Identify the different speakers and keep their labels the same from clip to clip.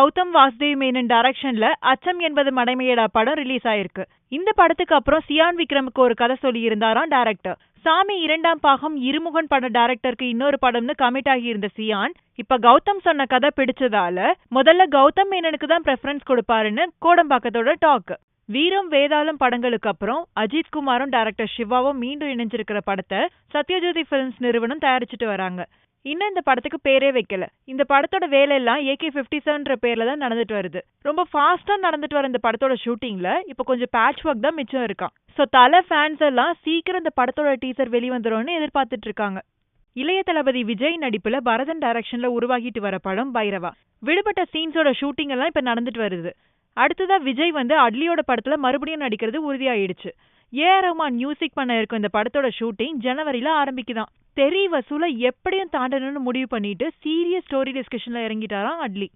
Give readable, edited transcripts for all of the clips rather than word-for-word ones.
Speaker 1: கௌதம் வாசுதேவ் மேனன் டைரக்ஷன்ல அச்சம் என்பது மடமையடா படம் ரிலீஸ் ஆயிருக்கு. இந்த படத்துக்கு அப்புறம் சியான் விக்ரமுக்கு ஒரு கதை சொல்லி இருந்தாராம் டைரக்டர். சாமி 2ஆம் பாகம் இருமுகன் பட டைரக்டருக்கு இன்னொரு படம்னு கமிட் ஆகி இருந்த சியான் இப்ப கௌதம் சொன்ன கதை பிடிச்சதால முதல்ல கௌதம் மேனனுக்கு தான் பிரெஃபரன்ஸ் கொடுப்பாருன்னு கோடம்பாக்கத்தோட டாக். வீரம் வேதாளம் படங்களுக்கு அப்புறம் அஜித் குமாரும் டைரக்டர் சிவாவும் மீண்டும் இணைஞ்சிருக்கிற படத்தை சத்யஜோதி பிலிம்ஸ் நிறுவனம் தயாரிச்சுட்டு வராங்க. இன்னும் இந்த படத்துக்கு பேரே வைக்கல. இந்த படத்தோட வேலையெல்லாம் AK-57 பேர்ல தான் நடந்துட்டு வருது. ரொம்ப ஃபாஸ்டா நடந்துட்டு வர இந்த படத்தோட ஷூட்டிங்ல இப்ப கொஞ்சம் பேட்ச் ஒர்க் தான் மிச்சம் இருக்கான். சோ தல ஃபேன்ஸ் எல்லாம் சீக்கிரம் இந்த படத்தோட டீசர் வெளிவந்துரும்னு எதிர்பார்த்துட்டு இருக்காங்க. இளைய தளபதி விஜய் நடிப்புல பரதன் டைரக்ஷன்ல உருவாகிட்டு வர படம் பைரவா. விடுபட்ட சீன்ஸோட ஷூட்டிங் எல்லாம் இப்ப நடந்துட்டு வருது. அடுத்ததா விஜய் அட்லியோட படத்துல மறுபடியும் நடிக்கிறது உறுதியாயிடுச்சு. A.R. ரஹ்மான் மியூசிக் பண்ண இருக்கும் இந்த படத்தோட ஷூட்டிங் ஜனவரியில ஆரம்பிக்குதான். தெரி வசூல எப்படியும் தாண்டணும்னு முடிவு பண்ணிட்டு சீரியஸ் ஸ்டோரி டிஸ்கஷன்ல இறங்கிட்டாராம் அட்லி.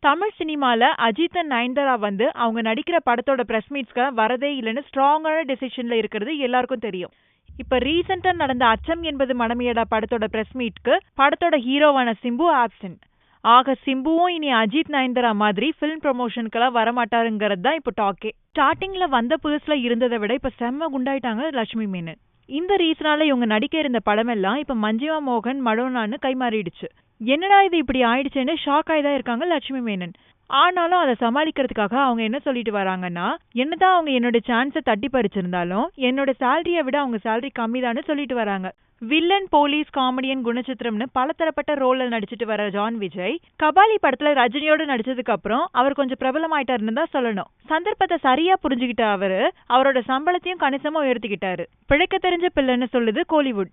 Speaker 1: தமிழ் சினிமால அஜித் அண்ட் நயன்தாரா அவங்க நடிக்கிற படத்தோட பிரஸ் மீட்ஸ்க்கு வரதே இல்லைன்னு ஸ்ட்ராங்கான டெசிஷன்ல இருக்கிறது எல்லாருக்கும் தெரியும். இப்ப ரீசெண்டா நடந்த அச்சம் என்பது மடமையடா படத்தோட பிரஸ் மீட்க்கு படத்தோட ஹீரோவான சிம்பு ஆப்சென்ட். ஆக சிம்புவும் இனி அஜித் நயன்தாரா மாதிரி பிலிம் ப்ரமோஷனுக்கெல்லாம் வரமாட்டாருங்கிறது தான் இப்போ டாக்கே. ஸ்டார்டிங்ல வந்த புதுசுல இருந்ததை விட இப்ப செம்ம குண்டாயிட்டாங்க லட்சுமி மேனன். இந்த ரீசனால இவங்க நடிக்க இருந்த படமெல்லாம் இப்ப மஞ்சிமா மோகன் மடோனான்னு கைமாறிடுச்சு. என்னடா இது இப்படி ஆயிடுச்சுன்னு ஷாக் ஆயிதான் இருக்காங்க லட்சுமி மேனன். ஆனாலும் அதை சமாளிக்கிறதுக்காக அவங்க என்ன சொல்லிட்டு வராங்கன்னா, என்னதான் அவங்க என்னோட சான்ஸை தட்டி பறிச்சிருந்தாலும் என்னோட சேலரியை விட அவங்க சேலரி கம்மிதான்னு சொல்லிட்டு வராங்க. வில்லன், போலீஸ், காமெடியன், குணச்சித்திரம்னு பலதரப்பட்ட ரோல்ல நடிச்சிட்டு வர ஜான் விஜய் கபாலி படத்துல ரஜினியோட நடிச்சதுக்கு அப்புறம் அவர் கொஞ்சம் பிரபலமாயிட்டாருன்னு தான் சொல்லணும். சந்தர்ப்பத்தை சரியா புரிஞ்சுக்கிட்ட அவரோட சம்பளத்தையும் கணிசமா உயர்த்திக்கிட்டாரு. பிழைக்க தெரிஞ்ச பிள்ளைன்னு சொல்லுது கோலிவுட்.